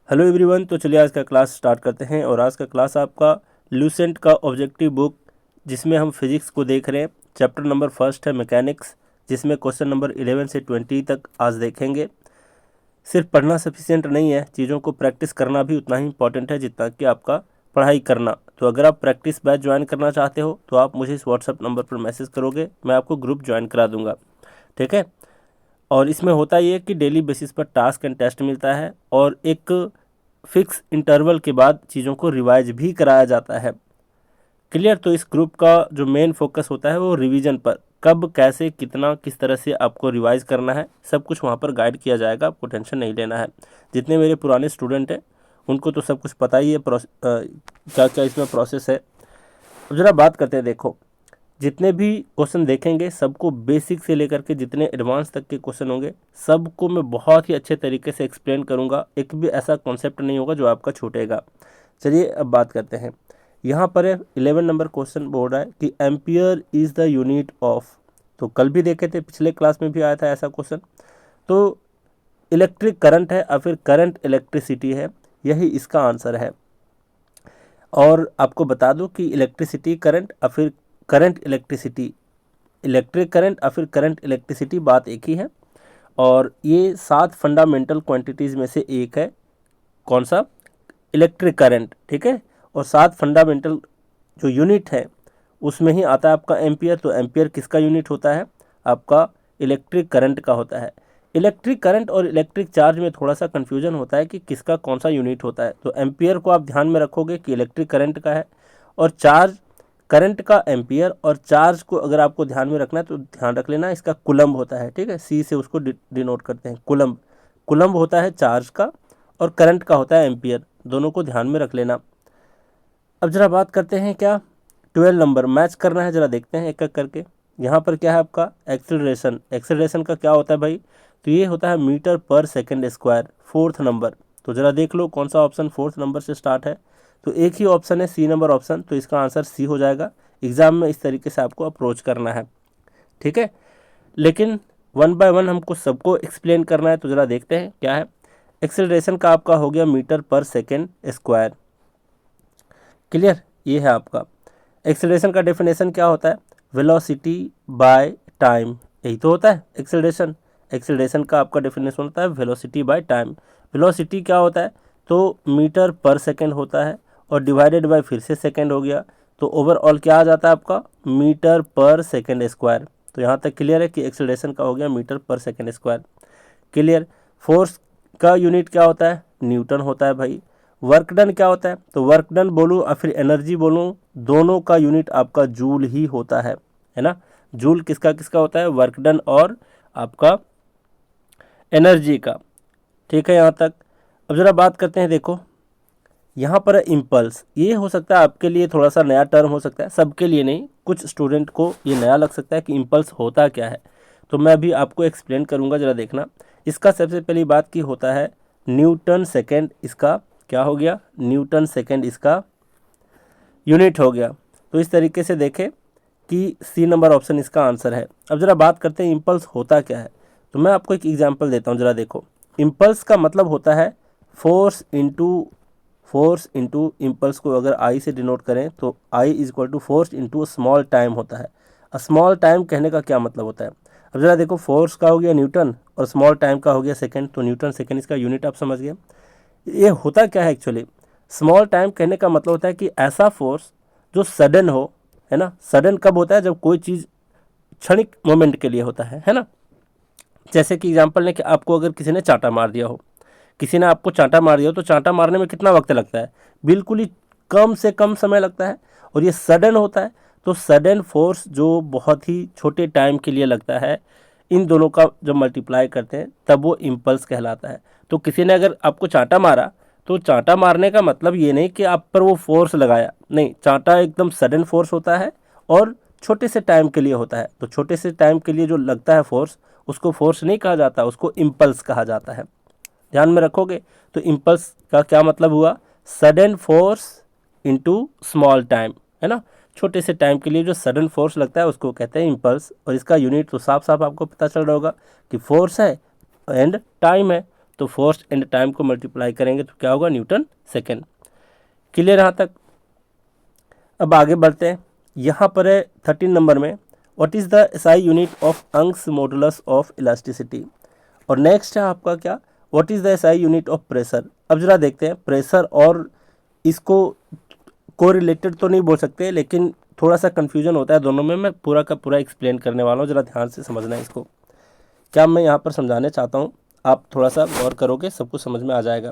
Hello everyone, तो चलिए आज का क्लास स्टार्ट करते हैं। और आज का क्लास आपका लूसेंट का ऑब्जेक्टिव बुक, जिसमें हम फिजिक्स को देख रहे हैं। चैप्टर नंबर फर्स्ट है मैकेनिक्स, जिसमें क्वेश्चन नंबर 11 से 20 तक आज देखेंगे। सिर्फ पढ़ना सफिशिएंट नहीं है, चीज़ों को प्रैक्टिस करना भी उतना ही इंपॉर्टेंट है जितना कि आपका पढ़ाई करना। तो अगर आप प्रैक्टिस बैच ज्वाइन करना चाहते हो तो आप मुझे इस व्हाट्सएप नंबर पर मैसेज करोगे, मैं आपको ग्रुप ज्वाइन करा दूंगा। ठीक है। और इसमें होता ये है कि डेली बेसिस पर टास्क एंड टेस्ट मिलता है और एक फिक्स इंटरवल के बाद चीज़ों को रिवाइज भी कराया जाता है। क्लियर। तो इस ग्रुप का जो मेन फोकस होता है वो रिवीजन पर, कब कैसे कितना किस तरह से आपको रिवाइज करना है, सब कुछ वहाँ पर गाइड किया जाएगा। आपको टेंशन नहीं लेना है। जितने मेरे पुराने स्टूडेंट हैं उनको तो सब कुछ पता ही है क्या क्या इसमें प्रोसेस है। अब ज़रा बात करते हैं। देखो, जितने भी क्वेश्चन देखेंगे सबको बेसिक से लेकर के जितने एडवांस तक के क्वेश्चन होंगे सबको मैं बहुत ही अच्छे तरीके से एक्सप्लेन करूंगा। एक भी ऐसा कॉन्सेप्ट नहीं होगा जो आपका छूटेगा। चलिए अब बात करते हैं। यहाँ पर 11 नंबर क्वेश्चन बोल रहा है कि ampere is the unit of. तो कल भी देखे थे, पिछले क्लास में भी आया था ऐसा क्वेश्चन। तो इलेक्ट्रिक करंट है और फिर करंट इलेक्ट्रिसिटी है, यही इसका आंसर है। और आपको बता दूं कि इलेक्ट्रिसिटी करंट और फिर करंट इलेक्ट्रिसिटी, इलेक्ट्रिक करंट और फिर करंट इलेक्ट्रिसिटी बात एक ही है। और ये 7 फंडामेंटल क्वांटिटीज़ में से एक है। कौन सा? Electric current. ठीक है। और 7 फंडामेंटल जो यूनिट है उसमें ही आता है आपका एम्पियर। तो एम्पियर किसका यूनिट होता है? आपका इलेक्ट्रिक करंट का होता है। इलेक्ट्रिक करंट और इलेक्ट्रिक चार्ज में थोड़ा सा कन्फ्यूजन होता है कि किसका कौन सा यूनिट होता है। तो एम्पियर को आप ध्यान में रखोगे कि इलेक्ट्रिक करंट का है, और चार्ज करंट का एम्पियर, और चार्ज को अगर आपको ध्यान में रखना है तो ध्यान रख लेना इसका कुलम्ब होता है। ठीक है, सी से उसको डिनोट करते हैं, कुलम्ब। कुलम्ब होता है चार्ज का और करंट का होता है एम्पियर, दोनों को ध्यान में रख लेना। अब जरा बात करते हैं, क्या 12 नंबर मैच करना है, जरा देखते हैं एक एक करके। यहाँ पर क्या है आपका एक्सेलरेशन। एक्सेलरेशन का क्या होता है भाई? तो ये होता है मीटर पर सेकंड स्क्वायर, 4th नंबर। तो जरा देख लो कौन सा ऑप्शन 4th नंबर से स्टार्ट है। तो एक ही ऑप्शन है सी नंबर ऑप्शन, तो इसका आंसर सी हो जाएगा। एग्जाम में इस तरीके से आपको अप्रोच करना है। ठीक है, लेकिन वन बाय वन हमको सबको एक्सप्लेन करना है। तो जरा देखते हैं क्या है। एक्सेलरेशन का आपका हो गया मीटर पर सेकेंड स्क्वायर। क्लियर। ये है आपका एक्सेलरेशन का डेफिनेशन। क्या होता है? वेलोसिटी बाय टाइम, यही तो होता है एक्सेलरेशन। एक्सेलरेशन का आपका डेफिनेशन होता है वेलोसिटी बाय टाइम। वेलोसिटी क्या होता है? तो मीटर पर सेकंड होता है और डिवाइडेड बाय फिर से सेकंड हो गया, तो ओवरऑल क्या आ जाता है आपका? मीटर पर सेकंड स्क्वायर। तो यहाँ तक क्लियर है कि एक्सेलरेशन का हो गया मीटर पर सेकंड स्क्वायर। क्लियर। फोर्स का यूनिट क्या होता है? न्यूटन होता है भाई। वर्क डन क्या होता है? तो वर्क डन बोलूँ और फिर एनर्जी बोलूँ, दोनों का यूनिट आपका जूल ही होता है ना। जूल किसका किसका होता है? वर्क डन और आपका एनर्जी का। ठीक है यहाँ तक। अब ज़रा बात करते हैं। देखो यहाँ पर है इम्पल्स। ये हो सकता है आपके लिए थोड़ा सा नया टर्म हो सकता है, सबके लिए नहीं, कुछ स्टूडेंट को ये नया लग सकता है कि इम्पल्स होता क्या है। तो मैं अभी आपको एक्सप्लेन करूँगा, ज़रा देखना। इसका सबसे पहली बात की होता है न्यूटन सेकेंड, इसका क्या हो गया? न्यूटन सेकेंड इसका यूनिट हो गया। तो इस तरीके से देखें कि सी नंबर ऑप्शन इसका आंसर है। अब ज़रा बात करते हैं इम्पल्स होता क्या है। तो मैं आपको एक एग्जांपल देता हूँ, ज़रा देखो। इम्पल्स का मतलब होता है फोर्स इंटू इम्पल्स को अगर आई से डिनोट करें तो I is equal to force into small time होता है। स्मॉल टाइम कहने का क्या मतलब होता है? अब ज़रा देखो, फोर्स का हो गया न्यूटन और स्मॉल टाइम का हो गया सेकेंड, तो न्यूटन सेकेंड इसका यूनिट आप समझ गए। ये होता क्या है एक्चुअली? स्मॉल टाइम कहने का मतलब होता है कि ऐसा फोर्स जो सडन हो, है ना। सडन कब होता है? जब कोई चीज़ क्षणिक मोमेंट के लिए होता है ना। जैसे कि एग्जांपल ने कि आपको अगर किसी ने चांटा मार दिया हो, किसी ने आपको चांटा मार दिया हो, तो चांटा मारने में कितना वक्त लगता है? बिल्कुल ही कम से कम समय लगता है। और ये सडन होता है, तो सडन फोर्स जो बहुत ही छोटे टाइम के लिए लगता है, इन दोनों का जब मल्टीप्लाई करते हैं तब वो इम्पल्स कहलाता है। तो किसी ने अगर आपको चांटा मारा, तो चांटा मारने का मतलब ये नहीं कि आप पर वो फोर्स लगाया, नहीं, चांटा एकदम सडन फोर्स होता है और छोटे से टाइम के लिए होता है। तो छोटे से टाइम के लिए जो लगता है फोर्स, उसको फोर्स नहीं कहा जाता, उसको इम्पल्स कहा जाता है। ध्यान में रखोगे। तो इम्पल्स का क्या मतलब हुआ? Sudden force into small time, है ना। छोटे से टाइम के लिए जो सडन फोर्स लगता है उसको कहते हैं इम्पल्स। और इसका यूनिट तो साफ साफ आपको पता चल रहा होगा कि फोर्स है एंड टाइम है। तो फोर्स एंड टाइम को मल्टीप्लाई करेंगे तो क्या होगा, न्यूटन सेकेंड। क्लियर यहाँ तक। अब आगे बढ़ते हैं, यहाँ पर है 13 नंबर में, what is the SI unit of Young's modulus of elasticity. और नेक्स्ट है आपका क्या, what is the SI unit of pressure. अब जरा देखते हैं प्रेशर और इसको को रिलेटेड तो नहीं बोल सकते, लेकिन थोड़ा सा कन्फ्यूजन होता है दोनों में। मैं पूरा का पूरा एक्सप्लेन करने वाला हूँ, जरा ध्यान से समझना है इसको। क्या मैं यहाँ पर समझाने चाहता हूँ, आप थोड़ा सा गौर करोगे सब कुछ समझ में आ जाएगा।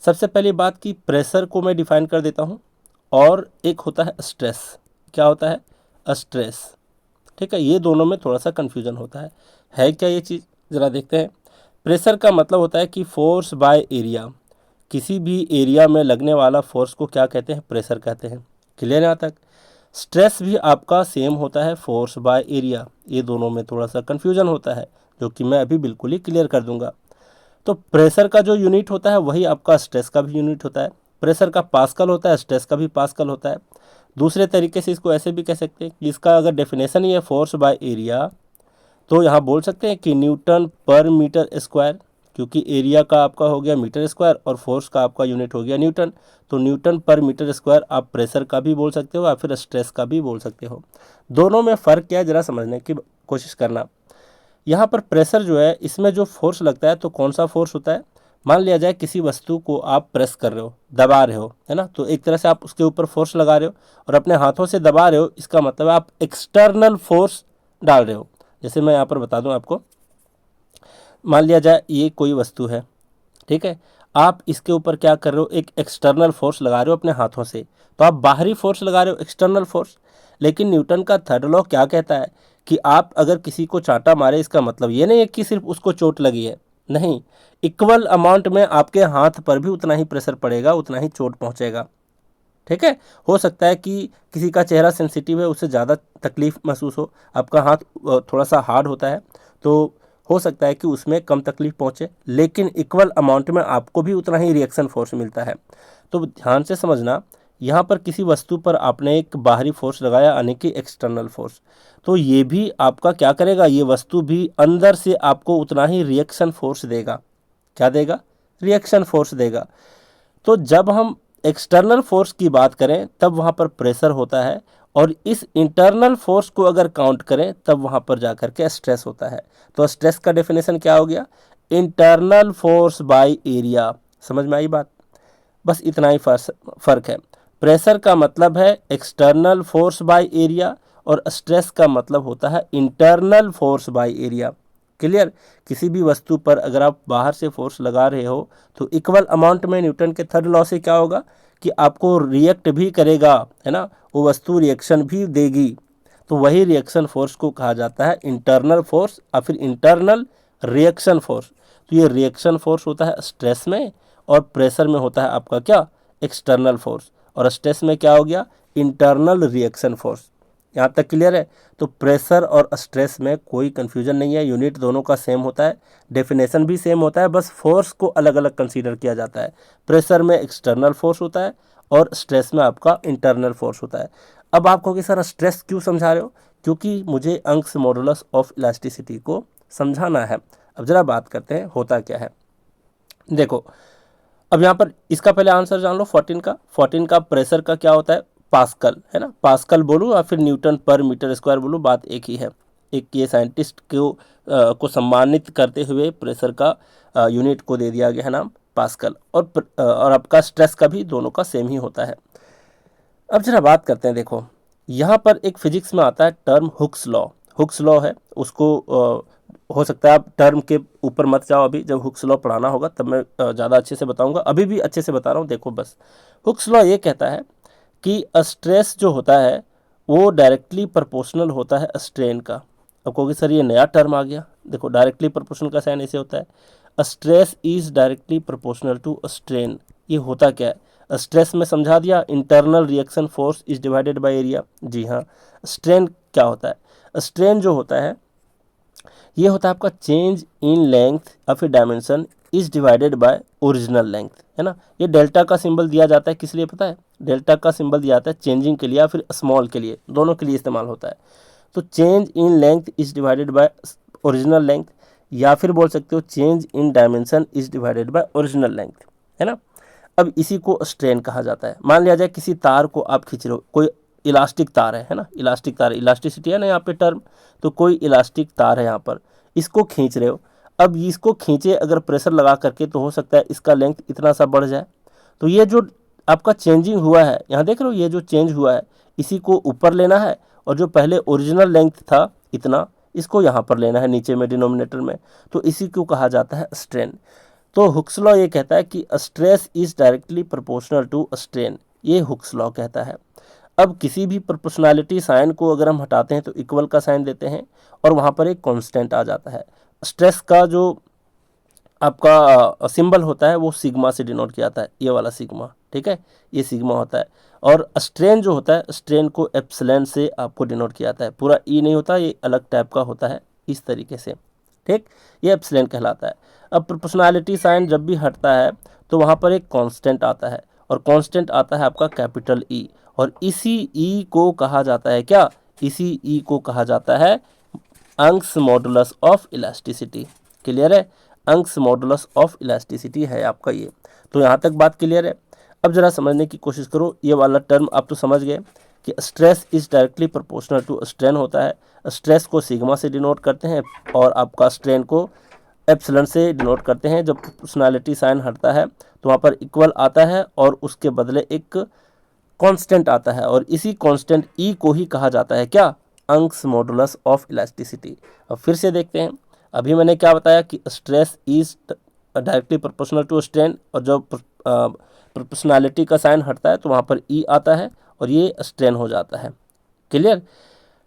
सबसे पहली बात कि प्रेशर को मैं डिफाइन कर देता हूँ, और एक होता है स्ट्रेस। क्या होता है, स्ट्रेस। ठीक है, ये दोनों में थोड़ा सा कन्फ्यूजन होता है क्या ये चीज़, ज़रा देखते हैं। प्रेशर का मतलब होता है कि फोर्स बाय एरिया, किसी भी एरिया में लगने वाला फोर्स को क्या कहते हैं, प्रेशर कहते हैं। क्लियर यहाँ तक। स्ट्रेस भी आपका सेम होता है, फोर्स बाय एरिया। ये दोनों में थोड़ा सा कन्फ्यूजन होता है, जो कि मैं अभी बिल्कुल ही क्लियर कर दूंगा। तो प्रेशर का जो यूनिट होता है वही आपका स्ट्रेस का भी यूनिट होता है। प्रेशर का पास्कल होता है, स्ट्रेस का भी पास्कल होता है। दूसरे तरीके से इसको ऐसे भी कह सकते हैं कि इसका अगर डेफिनेशन ही है फोर्स बाय एरिया, तो यहाँ बोल सकते हैं कि न्यूटन पर मीटर स्क्वायर, क्योंकि एरिया का आपका हो गया मीटर स्क्वायर और फोर्स का आपका यूनिट हो गया न्यूटन। तो न्यूटन पर मीटर स्क्वायर आप प्रेशर का भी बोल सकते हो या फिर स्ट्रेस का भी बोल सकते हो। दोनों में फ़र्क क्या है ज़रा समझने की कोशिश करना। यहाँ पर प्रेशर जो है, इसमें जो फोर्स लगता है तो कौन सा फोर्स होता है, मान लिया जाए किसी वस्तु को आप प्रेस कर रहे हो, दबा रहे हो, है ना, तो एक तरह से आप उसके ऊपर फोर्स लगा रहे हो और अपने हाथों से दबा रहे हो। इसका मतलब आप एक्सटर्नल फोर्स डाल रहे हो। जैसे मैं यहाँ पर बता दूँ आपको, मान लिया जाए ये कोई वस्तु है, ठीक है, आप इसके ऊपर क्या कर रहे हो, एक एक्सटर्नल फोर्स लगा रहे हो अपने हाथों से, तो आप बाहरी फोर्स लगा रहे हो, एक्सटर्नल फोर्स। लेकिन न्यूटन का थर्ड लॉ क्या कहता है कि आप अगर किसी को चांटा मारे, इसका मतलब ये नहीं है कि सिर्फ उसको चोट लगी है, नहीं, इक्वल अमाउंट में आपके हाथ पर भी उतना ही प्रेशर पड़ेगा, उतना ही चोट पहुंचेगा। ठीक है, हो सकता है कि किसी का चेहरा सेंसिटिव है, उससे ज़्यादा तकलीफ महसूस हो, आपका हाथ थोड़ा सा हार्ड होता है, तो हो सकता है कि उसमें कम तकलीफ पहुंचे, लेकिन इक्वल अमाउंट में आपको भी उतना ही रिएक्शन फोर्स मिलता है। तो ध्यान से समझना, यहाँ पर किसी वस्तु पर आपने एक बाहरी फोर्स लगाया, यानी कि एक्सटर्नल फोर्स, तो ये भी आपका क्या करेगा, ये वस्तु भी अंदर से आपको उतना ही रिएक्शन फोर्स देगा। क्या देगा, रिएक्शन फोर्स देगा। तो जब हम एक्सटर्नल फोर्स की बात करें तब वहाँ पर प्रेशर होता है, और इस इंटरनल फोर्स को अगर काउंट करें तब वहाँ पर जाकर के स्ट्रेस होता है। तो स्ट्रेस का डेफिनेशन क्या हो गया, इंटरनल फोर्स बाय एरिया। समझ में आई बात, बस इतना ही फ़र्क है। प्रेशर का मतलब है एक्सटर्नल फोर्स बाय एरिया, और स्ट्रेस का मतलब होता है internal force by area. Clear. किसी भी वस्तु पर अगर आप बाहर से फोर्स लगा रहे हो तो इक्वल अमाउंट में न्यूटन के थर्ड लॉ से क्या होगा कि आपको रिएक्ट भी करेगा, है ना, वो वस्तु रिएक्शन भी देगी। तो वही रिएक्शन फोर्स को कहा जाता है इंटरनल फोर्स या फिर इंटरनल रिएक्शन फोर्स। तो ये रिएक्शन फोर्स होता है स्ट्रेस में, और प्रेशर में होता है आपका क्या, एक्सटर्नल फोर्स, और स्ट्रेस में क्या हो गया, इंटरनल रिएक्शन फोर्स। यहाँ तक क्लियर है। तो प्रेशर और स्ट्रेस में कोई कन्फ्यूजन नहीं है, यूनिट दोनों का सेम होता है, डेफिनेशन भी सेम होता है, बस फोर्स को अलग अलग कंसीडर किया जाता है। प्रेशर में एक्सटर्नल फोर्स होता है और स्ट्रेस में आपका इंटरनल फोर्स होता है। अब आप कहोगे सर स्ट्रेस क्यों समझा रहे हो, क्योंकि मुझे यंग्स मॉडुलस ऑफ इलास्टिसिटी को समझाना है। अब जरा बात करते हैं होता क्या है। देखो, अब यहाँ पर इसका पहले आंसर जान लो 14 का। 14 का प्रेशर का क्या होता है, पास्कल, है ना, पास्कल बोलूँ या फिर न्यूटन पर मीटर स्क्वायर बोलूँ, बात एक ही है। एक ये साइंटिस्ट को सम्मानित करते हुए प्रेशर का यूनिट को दे दिया गया है नाम पास्कल, और आपका स्ट्रेस का भी दोनों का सेम ही होता है। अब जरा बात करते हैं, देखो यहाँ पर एक फिजिक्स में आता है term Hooke's law. Hooke's law है, उसको हो सकता है आप टर्म के ऊपर मत जाओ, अभी जब हुक्स लॉ पढ़ाना होगा तब मैं ज़्यादा अच्छे से बताऊंगा, अभी भी अच्छे से बता रहा हूँ। देखो बस, हुक्स लॉ ये कहता है कि स्ट्रेस जो होता है वो डायरेक्टली प्रोपोर्शनल होता है स्ट्रेन का। अब कहोगे सर ये नया टर्म आ गया। देखो, डायरेक्टली प्रोपोर्शनल का साइन ऐसे होता है, stress is directly proportional to strain. ये होता क्या है, स्ट्रेस में समझा दिया, internal reaction force is divided by area. जी हाँ। स्ट्रेन क्या होता है, स्ट्रेन जो होता है ये होता है आपका चेंज इन लेंथ या फिर dimension is divided by original length, है ना। ये डेल्टा का सिंबल दिया जाता है किस लिए पता है, डेल्टा का सिंबल दिया जाता है चेंजिंग के लिए या फिर स्मॉल के लिए, दोनों के लिए इस्तेमाल होता है। तो change in length is divided by original length, या फिर बोल सकते हो change in dimension is divided by original length, है ना। अब इसी को स्ट्रेन कहा जाता है। मान लिया जाए किसी तार को आप खींच रहे हो, कोई इलास्टिक तार है ना, इलास्टिक तार, इलास्टिसिटी है ना यहाँ पे टर्म, तो कोई इलास्टिक तार है यहाँ पर, इसको खींच रहे हो। अब इसको खींचे अगर प्रेशर लगा करके तो हो सकता है इसका लेंथ इतना सा बढ़ जाए। तो ये जो आपका चेंजिंग हुआ है यहाँ देख रहे हो, ये जो चेंज हुआ है इसी को ऊपर लेना है, और जो पहले ओरिजिनल लेंथ था इतना, इसको यहाँ पर लेना है नीचे में डिनोमिनेटर में, तो इसी को कहा जाता है स्ट्रेन। तो हुक्स लॉ ये कहता है कि stress is directly proportional to strain, ये हुक्स लॉ कहता है। अब किसी भी प्रोपोर्शनैलिटी साइन को अगर हम हटाते हैं तो इक्वल का साइन देते हैं और वहाँ पर एक कांस्टेंट आ जाता है। स्ट्रेस का जो आपका सिंबल होता है वो सिग्मा से डिनोट किया जाता है, ये वाला सिग्मा, ठीक है, ये सिग्मा होता है। और स्ट्रेन जो होता है, स्ट्रेन को एप्सिलॉन से आपको डिनोट किया जाता है, पूरा ई नहीं होता, ये अलग टाइप का होता है इस तरीके से, ठीक, ये एप्सिलॉन कहलाता है। अब प्रोपोर्शनैलिटी साइन जब भी हटता है तो वहाँ पर एक कांस्टेंट आता है, और कांस्टेंट आता है आपका कैपिटल ई, और इसी ई को कहा जाता है क्या, इसी ई को कहा जाता है Young's modulus of elasticity. Clear है, यंग्स मॉडुलस ऑफ इलास्टिसिटी है आपका ये। तो यहाँ तक बात क्लियर है। अब जरा समझने की कोशिश करो, ये वाला टर्म आप तो समझ गए कि stress is directly proportional to strain होता है। स्ट्रेस को सिग्मा से डिनोट करते हैं और आपका स्ट्रेन को एप्सिलॉन से डिनोट करते हैं। जब प्रोपोर्शनैलिटी साइन हटता है तो वहाँ पर इक्वल आता है और उसके बदले एक कांस्टेंट आता है, और इसी कांस्टेंट ई को ही कहा जाता है क्या, यंग्स मॉडुलस ऑफ इलास्टिसिटी। अब फिर से देखते हैं, अभी मैंने क्या बताया कि stress is directly proportional to strain, और जब प्रोपोर्शनैलिटी का साइन हटता है तो वहाँ पर ई आता है और ये स्ट्रेन हो जाता है। क्लियर,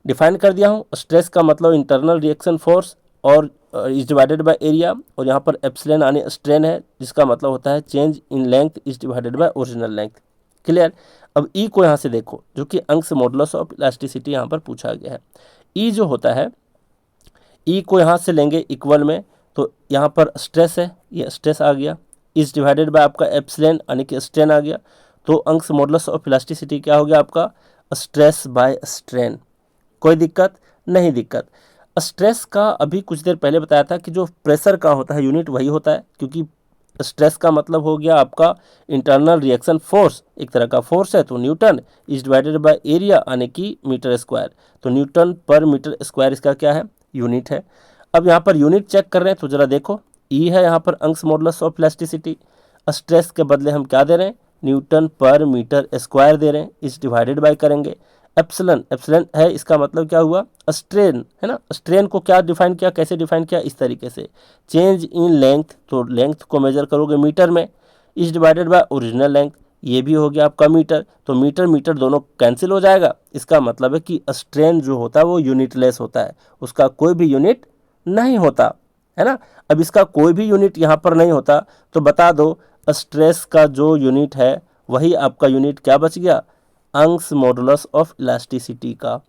डिफाइन कर दिया हूँ। स्ट्रेस का मतलब इंटरनल रिएक्शन फोर्स और इज डिवाइडेड बाय एरिया, और यहाँ पर एप्सिलॉन यानी स्ट्रेन है, जिसका मतलब होता है change in length is divided by original length. Clear. अब ई को यहाँ से देखो, जो कि यंग्स मॉडुलस ऑफ इलास्टिसिटी यहाँ पर पूछा गया है। ई जो होता है, ई को यहाँ से लेंगे इक्वल में, तो यहाँ पर स्ट्रेस है, ये स्ट्रेस आ गया, इज डिवाइडेड बाय आपका एप्सिलॉन यानी कि स्ट्रेन आ गया। तो यंग्स मॉडुलस ऑफ इलास्टिसिटी क्या हो गया आपका, स्ट्रेस बाय स्ट्रेन। कोई दिक्कत नहीं, दिक्कत स्ट्रेस का अभी कुछ देर पहले बताया था कि जो प्रेशर का होता है यूनिट वही होता है, क्योंकि स्ट्रेस का मतलब हो गया आपका इंटरनल रिएक्शन फोर्स, एक तरह का फोर्स है, तो Newton is divided by area यानी कि मीटर स्क्वायर, तो न्यूटन पर मीटर स्क्वायर इसका क्या है, यूनिट है। अब यहाँ पर यूनिट चेक कर रहे हैं तो जरा देखो, ई है यहाँ पर Young's modulus of elasticity, stress के बदले हम क्या दे रहे हैं, न्यूटन पर मीटर स्क्वायर दे रहे हैं, इस डिवाइडेड बाय करेंगे एप्सिलॉन, एप्सिलॉन है इसका मतलब क्या हुआ, स्ट्रेन है ना। स्ट्रेन को क्या डिफाइन किया, कैसे डिफाइन किया, इस तरीके से, चेंज इन लेंथ, तो लेंथ को मेजर करोगे मीटर में, is divided by original length, ये भी हो गया आपका मीटर, तो मीटर मीटर दोनों कैंसिल हो जाएगा। इसका मतलब है कि स्ट्रेन जो होता है वो यूनिटलेस होता है, उसका कोई भी यूनिट नहीं होता है ना। अब इसका कोई भी यूनिट यहाँ पर नहीं होता तो बता दो स्ट्रेस का जो यूनिट है वही आपका यूनिट क्या बच गया, यंग्स मॉडुलस ऑफ इलास्टिसिटी का।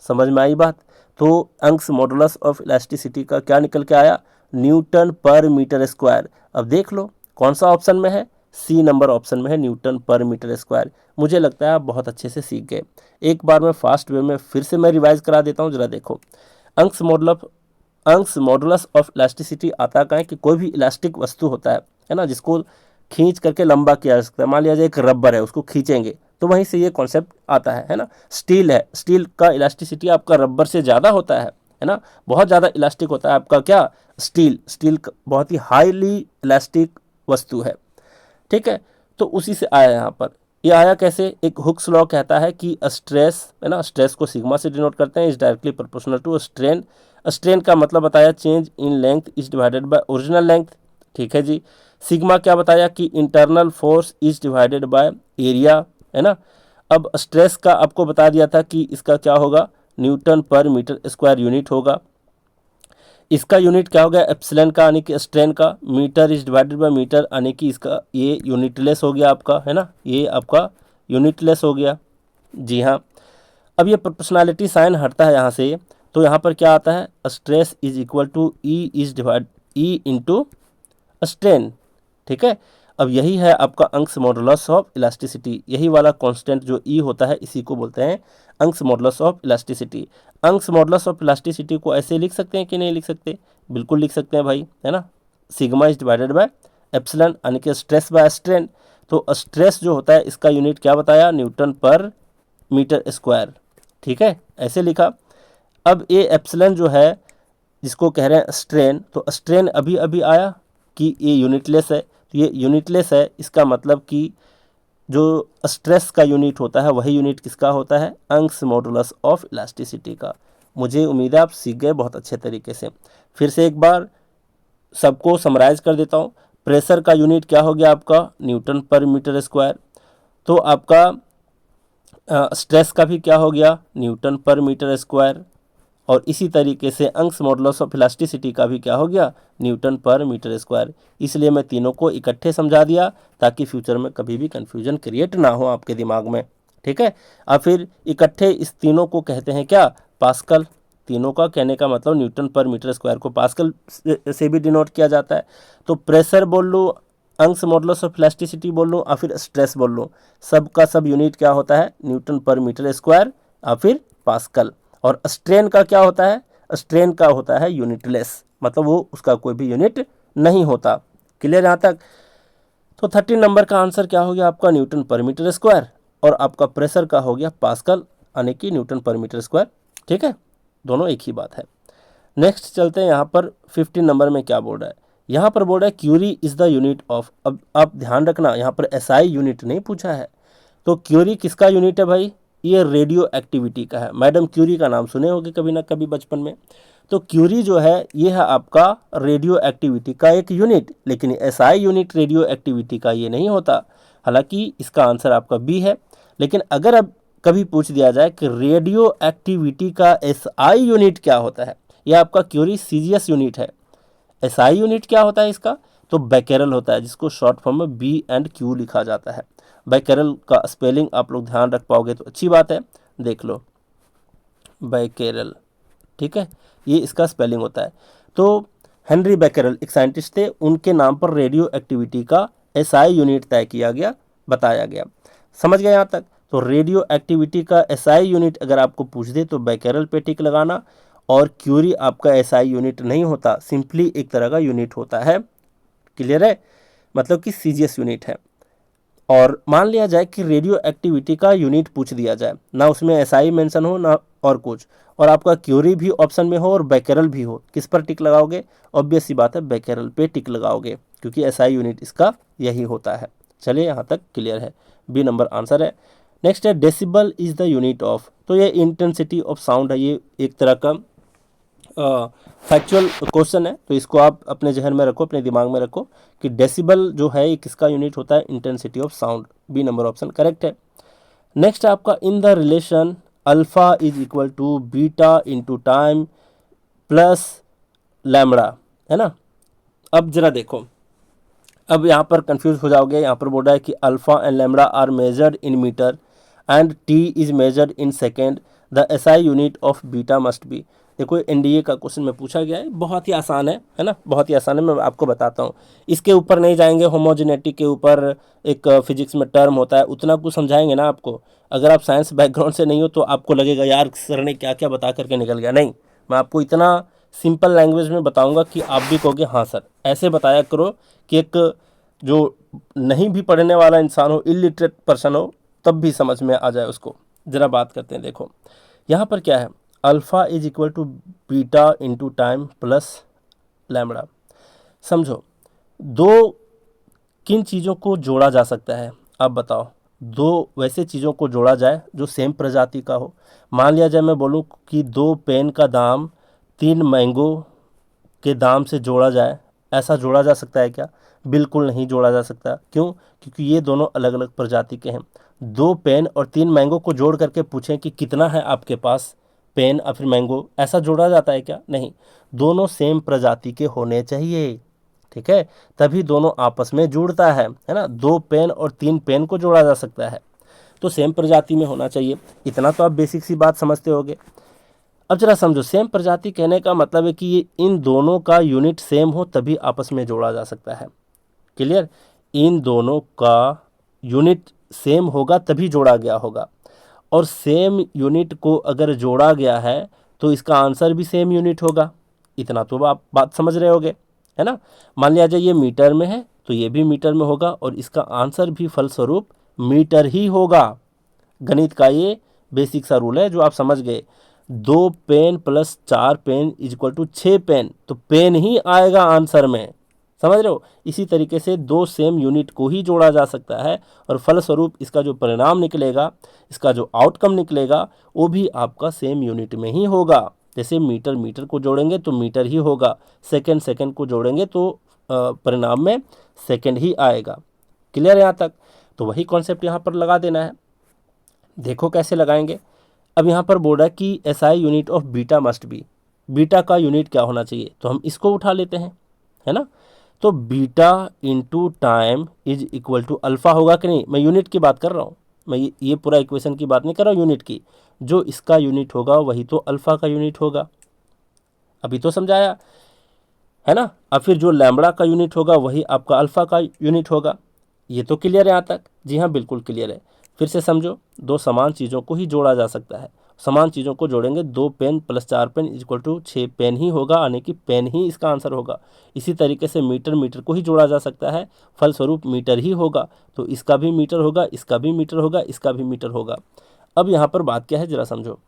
समझ में आई बात। तो यंग्स मॉडुलस ऑफ इलास्टिसिटी का क्या निकल के आया, न्यूटन पर मीटर स्क्वायर। अब देख लो कौन सा ऑप्शन में है, सी नंबर ऑप्शन में है, न्यूटन पर मीटर स्क्वायर। मुझे लगता है आप बहुत अच्छे से सीख गए। एक बार मैं फास्ट वे में फिर से मैं रिवाइज करा देता हूँ, जरा देखो। यंग्स मॉडुलस ऑफ इलास्टिसिटी आता कहाँ है कि कोई भी इलास्टिक वस्तु होता है ना, जिसको खींच करके लंबा किया जा सकता है। मान लिया जाए एक रबर है, उसको खींचेंगे तो वहीं से ये कॉन्सेप्ट आता है ना। स्टील है, स्टील का इलास्टिसिटी आपका रबर से ज़्यादा होता है ना, बहुत ज़्यादा इलास्टिक होता है आपका क्या, स्टील बहुत ही हाईली इलास्टिक वस्तु है, ठीक है। तो उसी से आया यहाँ पर, ये आया कैसे, एक हुक्स लॉ कहता है कि स्ट्रेस है ना, स्ट्रेस को सिग्मा से डिनोट करते हैं, is directly proportional to strain. Strain का मतलब बताया change in length is divided by original length, ठीक है जी। सिग्मा क्या बताया कि internal force is divided by area, है ना। अब स्ट्रेस का आपको बता दिया था कि इसका क्या होगा, न्यूटन पर मीटर स्क्वायर यूनिट होगा। इसका यूनिट क्या हो गया, एप्सिलॉन का यानी कि स्ट्रेन का, metre is divided by metre यानी कि इसका ये यूनिटलेस हो गया आपका, है ना, ये आपका यूनिटलेस हो गया। जी हाँ। अब ये प्रोपोर्शनैलिटी साइन हटता है यहाँ से, तो यहाँ पर क्या आता है, stress is equal to E is divide E into strain, ठीक है। अब यही है आपका अंश मॉडुलस ऑफ इलास्टिसिटी, यही वाला कांस्टेंट जो ई होता है इसी को बोलते हैं अंश मॉडुलस ऑफ इलास्टिसिटी। अंश मॉडुलस ऑफ इलास्टिसिटी को ऐसे लिख सकते हैं कि नहीं लिख सकते? बिल्कुल लिख सकते हैं भाई, है ना। Sigma is divided by epsilon, यानी कि स्ट्रेस बाय स्ट्रेन। तो स्ट्रेस जो होता है इसका यूनिट क्या बताया? न्यूटन पर मीटर स्क्वायर, ठीक है, ऐसे लिखा। अब ये एप्सिलॉन जो है जिसको कह रहे हैं स्ट्रेन, तो स्ट्रेन अभी अभी आया कि ये यूनिटलेस है, तो ये यूनिटलेस है, इसका मतलब कि जो स्ट्रेस का यूनिट होता है वही यूनिट किसका होता है? अंश मॉडुलस ऑफ इलास्टिसिटी का। मुझे उम्मीद है आप सीख गए बहुत अच्छे तरीके से। फिर से एक बार सबको समराइज कर देता हूँ। प्रेशर का यूनिट क्या हो गया आपका? न्यूटन पर मीटर स्क्वायर। तो आपका स्ट्रेस का भी क्या हो गया? न्यूटन पर मीटर स्क्वायर। और इसी तरीके से अंश मॉडुलस ऑफ इलास्टिसिटी का भी क्या हो गया? न्यूटन पर मीटर स्क्वायर। इसलिए मैं तीनों को इकट्ठे समझा दिया ताकि फ्यूचर में कभी भी कन्फ्यूजन क्रिएट ना हो आपके दिमाग में, ठीक है। अब फिर इकट्ठे इस तीनों को कहते हैं क्या? पास्कल। तीनों का कहने का मतलब न्यूटन पर मीटर स्क्वायर को पास्कल से भी डिनोट किया जाता है। तो प्रेशर बोल लूँ, अंश मॉडुलस ऑफ इलास्टिसिटी बोल लूँ या फिर स्ट्रेस बोल लूँ, सब का सब यूनिट क्या होता है? न्यूटन पर मीटर स्क्वायर या फिर पास्कल। और स्ट्रेन का क्या होता है? स्ट्रेन का होता है यूनिटलेस, मतलब वो उसका कोई भी यूनिट नहीं होता। क्लियर यहाँ तक? तो 13 नंबर का आंसर क्या हो गया आपका? न्यूटन पर मीटर स्क्वायर। और आपका प्रेशर का हो गया पास्कल, यानी कि न्यूटन पर मीटर स्क्वायर, ठीक है, दोनों एक ही बात है। नेक्स्ट चलते हैं यहाँ पर 15 नंबर में क्या बोल रहा है? यहाँ पर बोल रहा है curie is the unit of. अब आप ध्यान रखना, यहाँ पर एसआई यूनिट नहीं पूछा है। तो क्यूरी किसका यूनिट है भाई? ये रेडियो एक्टिविटी का है। मैडम क्यूरी का नाम सुने होंगे कभी ना कभी बचपन में। तो क्यूरी जो है ये है आपका रेडियो एक्टिविटी का एक यूनिट, लेकिन एसआई यूनिट रेडियो एक्टिविटी का ये नहीं होता। हालांकि इसका आंसर आपका बी है। लेकिन अगर अब कभी पूछ दिया जाए कि रेडियो एक्टिविटी का एसआई यूनिट क्या होता है, यह आपका क्यूरी सीजीएस यूनिट है। एसआई यूनिट क्या होता है इसका? तो बैकेरल होता है, जिसको शॉर्ट फॉर्म में बी एंड क्यू लिखा जाता है। बैकेरल का स्पेलिंग आप लोग ध्यान रख पाओगे तो अच्छी बात है, देख लो बैकेरल, ठीक है, ये इसका स्पेलिंग होता है। तो हेनरी बैकेरल एक साइंटिस्ट थे, उनके नाम पर रेडियो एक्टिविटी का एसआई यूनिट तय किया गया, बताया गया। समझ गए यहाँ तक? तो रेडियो एक्टिविटी का एसआई यूनिट अगर आपको पूछ दे तो बैकेरल पे टिक लगाना। और क्यूरी आपका एसआई यूनिट नहीं होता, सिंपली एक तरह का यूनिट होता है। क्लियर है? मतलब कि सीजीएस यूनिट है। और मान लिया जाए कि रेडियो एक्टिविटी का यूनिट पूछ दिया जाए, ना उसमें एसआई मेंशन हो ना और कुछ, और आपका क्यूरी भी ऑप्शन में हो और बैकेरल भी हो, किस पर टिक लगाओगे? ऑब्वियस सी बात है बैकेरल पे टिक लगाओगे, क्योंकि एसआई यूनिट इसका यही होता है। चलिए यहाँ तक क्लियर है, बी नंबर आंसर है। नेक्स्ट है decibel is the unit of. तो ये इंटेंसिटी ऑफ साउंड है, ये एक तरह का फैक्चुअल क्वेश्चन है, तो इसको आप अपने जहन में रखो, अपने दिमाग में रखो कि डेसिबल जो है ये किसका यूनिट होता है? Intensity of sound. B number option correct है। नेक्स्ट आपका in the relation alpha is equal to beta into time plus lambda, है ना। अब जरा देखो, अब यहाँ पर कंफ्यूज हो जाओगे। यहाँ पर बोल रहा है कि alpha and lambda are measured in metre and T is measured in second, the SI unit of beta must be. देखो एनडीए का क्वेश्चन में पूछा गया है, बहुत ही आसान है ना, बहुत ही आसान है। मैं आपको बताता हूँ, इसके ऊपर नहीं जाएंगे, होमोजेनिटी के ऊपर एक फिजिक्स में टर्म होता है, उतना कुछ समझाएंगे ना आपको। अगर आप साइंस बैकग्राउंड से नहीं हो तो आपको लगेगा यार सर ने क्या क्या बता करके निकल गया। नहीं, मैं आपको इतना सिंपल लैंग्वेज में बताऊंगा कि आप भी कहोगे हाँ सर, ऐसे बताया करो कि एक जो नहीं भी पढ़ने वाला इंसान हो, इलिटरेट पर्सन हो, तब भी समझ में आ जाए उसको। ज़रा बात करते हैं। देखो यहाँ पर क्या है, alpha is equal to beta into time plus lambda. समझो, दो किन चीज़ों को जोड़ा जा सकता है? आप बताओ, दो वैसे चीज़ों को जोड़ा जाए जो सेम प्रजाति का हो। मान लिया जाए मैं बोलूँ कि 2 पेन का दाम 3 मैंगो के दाम से जोड़ा जाए, ऐसा जोड़ा जा सकता है क्या? बिल्कुल नहीं जोड़ा जा सकता। क्यों? क्योंकि ये दोनों अलग अलग प्रजाति के हैं। 2 पेन और 3 मैंगो को जोड़ करके पूछें कि कितना है आपके पास पेन और फिर मैंगो, ऐसा जोड़ा जाता है क्या? नहीं, दोनों सेम प्रजाति के होने चाहिए, ठीक है, तभी दोनों आपस में जुड़ता है ना। 2 पेन और 3 पेन को जोड़ा जा सकता है तो सेम प्रजाति में होना चाहिए। इतना तो आप बेसिक सी बात समझते होगे। अब जरा समझो, सेम प्रजाति कहने का मतलब है कि ये इन दोनों का यूनिट सेम हो तभी आपस में जोड़ा जा सकता है। क्लियर? इन दोनों का यूनिट सेम होगा तभी जोड़ा गया होगा, और सेम यूनिट को अगर जोड़ा गया है तो इसका आंसर भी सेम यूनिट होगा। इतना तो आप बात समझ रहे होगे, है ना। मान लिया जाए ये मीटर में है तो ये भी मीटर में होगा और इसका आंसर भी फलस्वरूप मीटर ही होगा। गणित का ये बेसिक सा रूल है जो आप समझ गए। 2 pen plus 4 pen is equal to 6 pen, तो पेन ही आएगा आंसर में, समझ रहे हो। इसी तरीके से दो सेम यूनिट को ही जोड़ा जा सकता है और फलस्वरूप इसका जो परिणाम निकलेगा, इसका जो आउटकम निकलेगा वो भी आपका सेम यूनिट में ही होगा। जैसे मीटर मीटर को जोड़ेंगे तो मीटर ही होगा, सेकंड सेकंड को जोड़ेंगे तो परिणाम में सेकंड ही आएगा। क्लियर है यहाँ तक। तो वही कॉन्सेप्ट यहाँ पर लगा देना है। देखो कैसे लगाएंगे। अब यहाँ पर बोल रहा है कि SI unit of beta must B, beta का यूनिट क्या होना चाहिए, तो हम इसको उठा लेते हैं, है ना। तो beta into time is equal to alpha होगा कि नहीं। मैं यूनिट की बात कर रहा हूँ, मैं ये पूरा इक्वेशन की बात नहीं कर रहा हूँ, यूनिट की। जो इसका यूनिट होगा वही तो अल्फा का यूनिट होगा, अभी तो समझाया, है ना। अब फिर जो लैम्बडा का यूनिट होगा वही आपका अल्फा का यूनिट होगा। ये तो क्लियर है यहाँ तक। जी हाँ, बिल्कुल क्लियर है। फिर से समझो, दो समान चीज़ों को ही जोड़ा जा सकता है। समान चीज़ों को जोड़ेंगे, 2 pen plus 4 pen is equal to 6 pen ही होगा, यानी कि पेन ही इसका आंसर होगा। इसी तरीके से मीटर मीटर को ही जोड़ा जा सकता है, फलस्वरूप मीटर ही होगा। तो इसका भी मीटर होगा, इसका भी मीटर होगा, इसका भी मीटर होगा। अब यहाँ पर बात क्या है जरा समझो।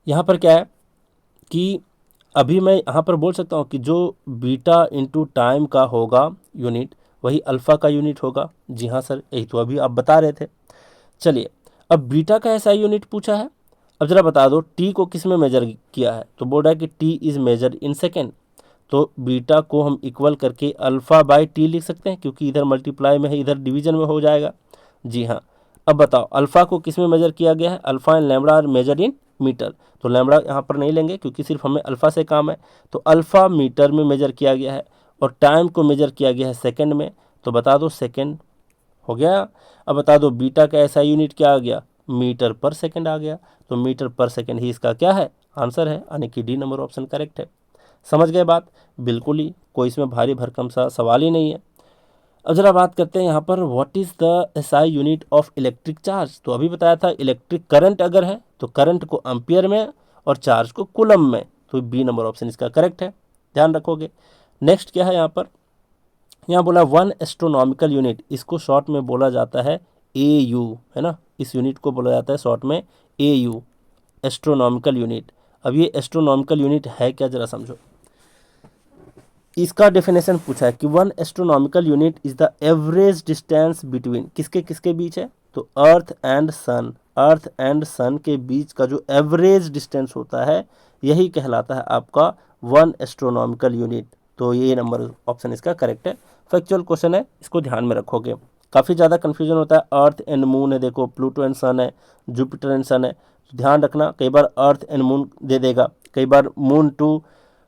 यहाँ पर क्या है कि अभी मैं यहाँ पर बोल सकता हूँ कि जो बीटा इंटू टाइम का होगा यूनिट वही अल्फ़ा का यूनिट होगा। जी हाँ सर, यही तो अभी आप बता रहे थे। चलिए, अब बीटा का ऐसा यूनिट पूछा है। अब ज़रा बता दो टी को किस में मेजर किया है, तो बोल रहा है कि T is measure in second. तो बीटा को हम इक्वल करके अल्फ़ा बाई टी लिख सकते हैं, क्योंकि इधर मल्टीप्लाई में है, इधर डिवीजन में हो जाएगा। जी हाँ। अब बताओ अल्फ़ा को किस में मेजर किया गया है, alpha and lambda are measure in metre. तो लैम्बडा यहाँ पर नहीं लेंगे क्योंकि सिर्फ हमें अल्फ़ा से काम है। तो अल्फ़ा मीटर में मेजर किया गया है और टाइम को मेजर किया गया है सेकंड में। तो बता दो सेकंड हो गया। अब बता दो बीटा का ऐसा यूनिट क्या आ गया, मीटर पर सेकंड आ गया। तो मीटर पर सेकंड ही इसका क्या है, आंसर है, यानी कि डी नंबर ऑप्शन करेक्ट है। समझ गए बात, बिल्कुल ही, कोई इसमें भारी भरकम सा सवाल ही नहीं है। अब जरा बात करते हैं यहाँ पर, what is the SI unit of electric charge. तो अभी बताया था इलेक्ट्रिक करंट अगर है तो करंट को एम्पियर में और चार्ज को कूलम में। तो बी नंबर ऑप्शन इसका करेक्ट है, ध्यान रखोगे। नेक्स्ट क्या है यहाँ पर, यहाँ बोला 1 एस्ट्रोनॉमिकल यूनिट, इसको शॉर्ट में बोला जाता है AU, है ना। इस यूनिट को बोला जाता है शॉर्ट में AU, एस्ट्रोनॉमिकल यूनिट। अब ये एस्ट्रोनॉमिकल यूनिट है क्या, जरा समझो। इसका डेफिनेशन पूछा है कि 1 astronomical unit is the average distance between, किसके किसके बीच है, तो earth and sun, earth and सन के बीच का जो एवरेज डिस्टेंस होता है यही कहलाता है आपका 1 एस्ट्रोनॉमिकल यूनिट। तो ये नंबर ऑप्शन इसका करेक्ट है। फैक्चुअल क्वेश्चन है, इसको ध्यान में रखोगे। काफ़ी ज़्यादा कन्फ्यूजन होता है, अर्थ एंड मून है, देखो प्लूटो एंड सन है, जुपिटर एंड सन है। तो ध्यान रखना, कई बार अर्थ एंड मून दे देगा, कई बार मून टू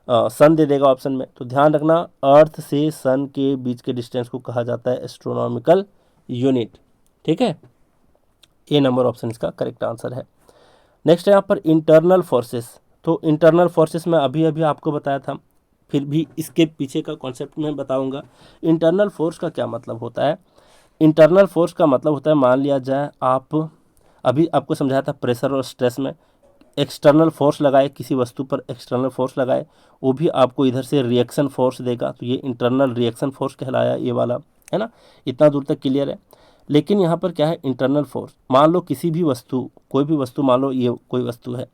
सन दे देगा ऑप्शन में। तो ध्यान रखना, अर्थ से सन के बीच के डिस्टेंस को कहा जाता है एस्ट्रोनॉमिकल यूनिट, ठीक है। ए नंबर ऑप्शन इसका करेक्ट आंसर है। नेक्स्ट है यहाँ पर इंटरनल फोर्सेस। तो इंटरनल फोर्सेस में अभी अभी आपको बताया था, फिर भी इसके पीछे का कॉन्सेप्ट मैं बताऊंगा। इंटरनल फोर्स का क्या मतलब होता है। इंटरनल फोर्स का मतलब होता है, मान लिया जाए आप, अभी आपको समझाया था प्रेशर और स्ट्रेस में, एक्सटर्नल फोर्स लगाए, किसी वस्तु पर एक्सटर्नल फोर्स लगाए, वो भी आपको इधर से रिएक्शन फोर्स देगा। तो ये इंटरनल रिएक्शन फोर्स कहलाया ये वाला, है ना। इतना दूर तक क्लियर है। लेकिन यहाँ पर क्या है, इंटरनल फोर्स, मान लो किसी भी वस्तु, कोई भी वस्तु, मान लो ये कोई वस्तु है,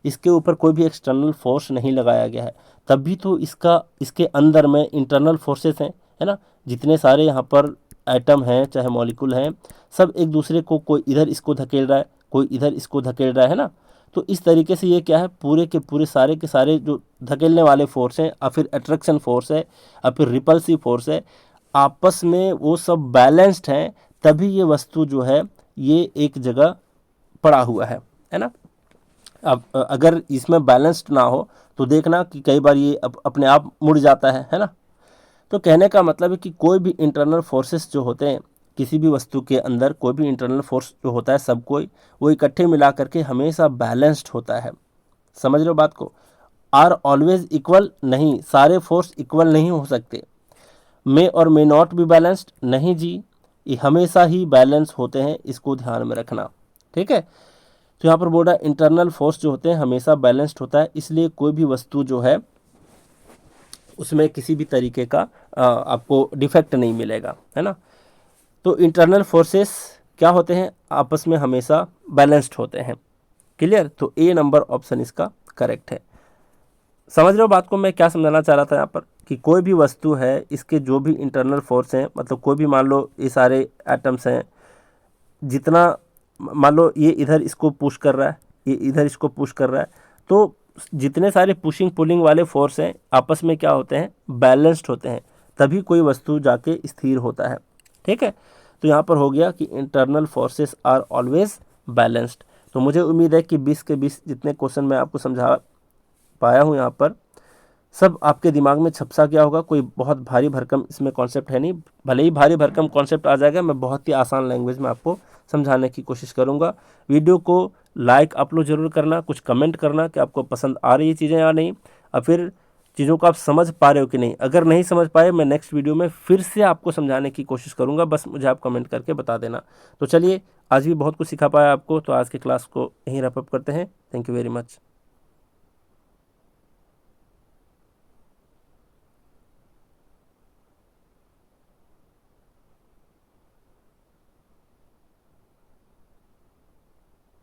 इसके ऊपर कोई भी एक्सटर्नल फोर्स नहीं लगाया गया है, तब भी तो इसके अंदर में इंटरनल फोर्सेस हैं, है ना। जितने सारे यहाँ पर एटम हैं चाहे मॉलिक्यूल हैं, सब एक दूसरे को, कोई इधर इसको धकेल रहा है, कोई इधर इसको धकेल रहा है ना। तो इस तरीके से ये क्या है, पूरे के पूरे सारे के सारे जो धकेलने वाले फोर्स हैं, या फिर अट्रैक्शन फोर्स है, या फिर रिपल्सिव फोर्स है, आपस में वो सब बैलेंस्ड हैं, तभी ये वस्तु जो है ये एक जगह पड़ा हुआ है ना। अब अगर इसमें बैलेंस्ड ना हो तो देखना कि कई बार ये अपने आप मुड़ जाता है ना। तो कहने का मतलब है कि कोई भी इंटरनल फोर्सेस जो होते हैं किसी भी वस्तु के अंदर, कोई भी इंटरनल फोर्स जो होता है सब कोई वो इकट्ठे मिला करके हमेशा बैलेंस्ड होता है। समझ रहे हो बात को। आर ऑलवेज इक्वल नहीं, सारे फोर्स इक्वल नहीं हो सकते। मे और मे नॉट बी बैलेंस्ड, नहीं जी, ये हमेशा ही बैलेंस होते हैं, इसको ध्यान में रखना। ठीक है, तो यहाँ पर बोल रहा है इंटरनल फोर्स जो होते हैं हमेशा बैलेंस्ड होता है, इसलिए कोई भी वस्तु जो है उसमें किसी भी तरीके का आपको डिफेक्ट नहीं मिलेगा, है ना। तो इंटरनल फोर्सेस क्या होते हैं, आपस में हमेशा बैलेंस्ड होते हैं। क्लियर, तो ए नंबर ऑप्शन इसका करेक्ट है। समझ रहे हो बात को, मैं क्या समझाना चाह रहा था यहाँ पर, कि कोई भी वस्तु है इसके जो भी इंटरनल फोर्स हैं, मतलब कोई भी मान लो ये सारे एटम्स हैं, जितना मान लो ये इधर इसको पुश कर रहा है, ये इधर इसको पुश कर रहा है, तो जितने सारे पुशिंग पुलिंग वाले फोर्स हैं आपस में क्या होते हैं, बैलेंस्ड होते हैं, तभी कोई वस्तु जाके स्थिर होता है। ठीक है, तो यहाँ पर हो गया कि internal forces are always balanced. तो मुझे उम्मीद है कि 20 के 20 जितने क्वेश्चन मैं आपको समझा पाया हूँ यहाँ पर, सब आपके दिमाग में छपसा गया होगा। कोई बहुत भारी भरकम इसमें कॉन्सेप्ट है नहीं, भले ही भारी भरकम कॉन्सेप्ट आ जाएगा, मैं बहुत ही आसान लैंग्वेज में आपको समझाने की कोशिश करूँगा। वीडियो को लाइक आप लोग ज़रूर करना, कुछ कमेंट करना कि आपको पसंद आ रही है चीज़ें या नहीं, और फिर चीज़ों को आप समझ पा रहे हो कि नहीं। अगर नहीं समझ पाए, मैं नेक्स्ट वीडियो में फिर से आपको समझाने की कोशिश करूँगा, बस मुझे आप कमेंट करके बता देना। तो चलिए, आज भी बहुत कुछ सिखा पाया आपको, तो आज की क्लास को यहीं रैप अप करते हैं। Thank you very much.